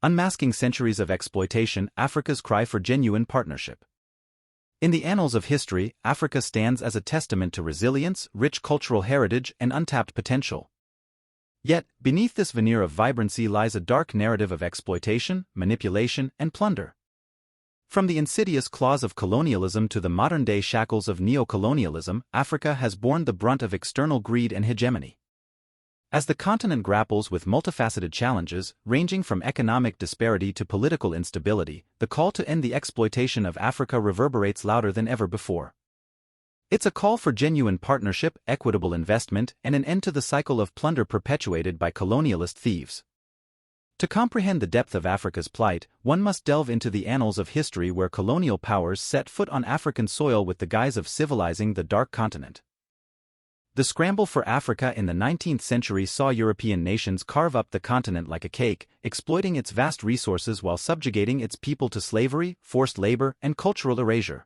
Unmasking Centuries of Exploitation, Africa's Cry for Genuine Partnership. In the annals of history, Africa stands as a testament to resilience, rich cultural heritage, and untapped potential. Yet, beneath this veneer of vibrancy lies a dark narrative of exploitation, manipulation, and plunder. From the insidious claws of colonialism to the modern-day shackles of neocolonialism, Africa has borne the brunt of external greed and hegemony. As the continent grapples with multifaceted challenges, ranging from economic disparity to political instability, the call to end the exploitation of Africa reverberates louder than ever before. It's a call for genuine partnership, equitable investment, and an end to the cycle of plunder perpetuated by colonialist thieves. To comprehend the depth of Africa's plight, one must delve into the annals of history where colonial powers set foot on African soil with the guise of civilizing the dark continent. The scramble for Africa in the 19th century saw European nations carve up the continent like a cake, exploiting its vast resources while subjugating its people to slavery, forced labor, and cultural erasure.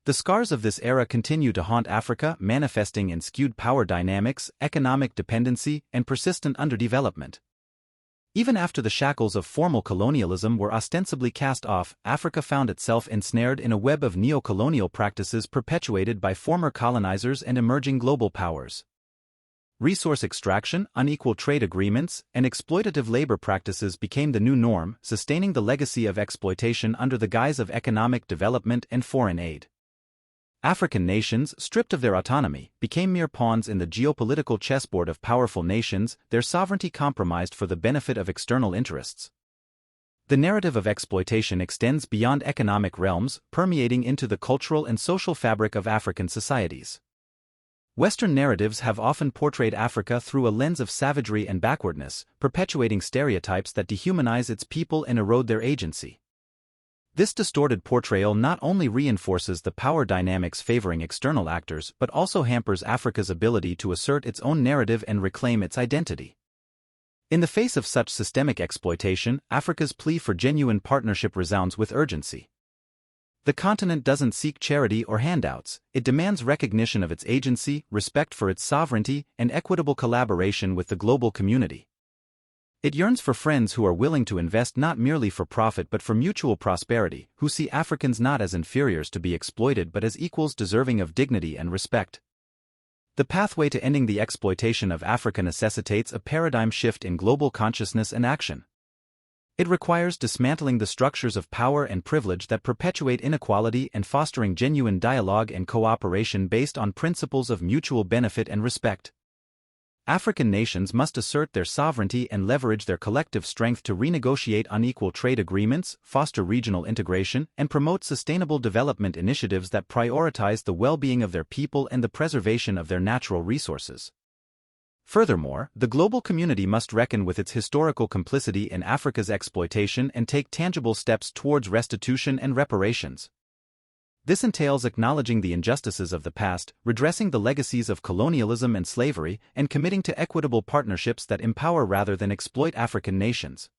The scars of this era continue to haunt Africa, manifesting in skewed power dynamics, economic dependency, and persistent underdevelopment. Even after the shackles of formal colonialism were ostensibly cast off, Africa found itself ensnared in a web of neocolonial practices perpetuated by former colonizers and emerging global powers. Resource extraction, unequal trade agreements, and exploitative labor practices became the new norm, sustaining the legacy of exploitation under the guise of economic development and foreign aid. African nations, stripped of their autonomy, became mere pawns in the geopolitical chessboard of powerful nations, their sovereignty compromised for the benefit of external interests. The narrative of exploitation extends beyond economic realms, permeating into the cultural and social fabric of African societies. Western narratives have often portrayed Africa through a lens of savagery and backwardness, perpetuating stereotypes that dehumanize its people and erode their agency. This distorted portrayal not only reinforces the power dynamics favoring external actors but also hampers Africa's ability to assert its own narrative and reclaim its identity. In the face of such systemic exploitation, Africa's plea for genuine partnership resounds with urgency. The continent doesn't seek charity or handouts, it demands recognition of its agency, respect for its sovereignty, and equitable collaboration with the global community. It yearns for friends who are willing to invest not merely for profit but for mutual prosperity, who see Africans not as inferiors to be exploited but as equals deserving of dignity and respect. The pathway to ending the exploitation of Africa necessitates a paradigm shift in global consciousness and action. It requires dismantling the structures of power and privilege that perpetuate inequality and fostering genuine dialogue and cooperation based on principles of mutual benefit and respect. African nations must assert their sovereignty and leverage their collective strength to renegotiate unequal trade agreements, foster regional integration, and promote sustainable development initiatives that prioritize the well-being of their people and the preservation of their natural resources. Furthermore, the global community must reckon with its historical complicity in Africa's exploitation and take tangible steps towards restitution and reparations. This entails acknowledging the injustices of the past, redressing the legacies of colonialism and slavery, and committing to equitable partnerships that empower rather than exploit African nations.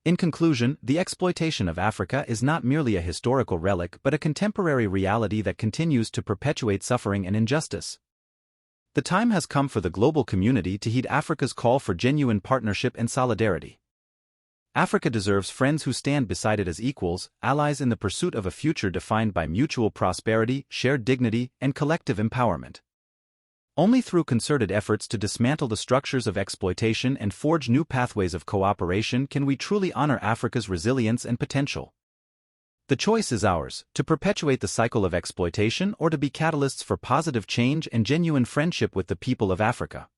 In conclusion, the exploitation of Africa is not merely a historical relic but a contemporary reality that continues to perpetuate suffering and injustice. The time has come for the global community to heed Africa's call for genuine partnership and solidarity. Africa deserves friends who stand beside it as equals, allies in the pursuit of a future defined by mutual prosperity, shared dignity, and collective empowerment. Only through concerted efforts to dismantle the structures of exploitation and forge new pathways of cooperation can we truly honor Africa's resilience and potential. The choice is ours, to perpetuate the cycle of exploitation or to be catalysts for positive change and genuine friendship with the people of Africa.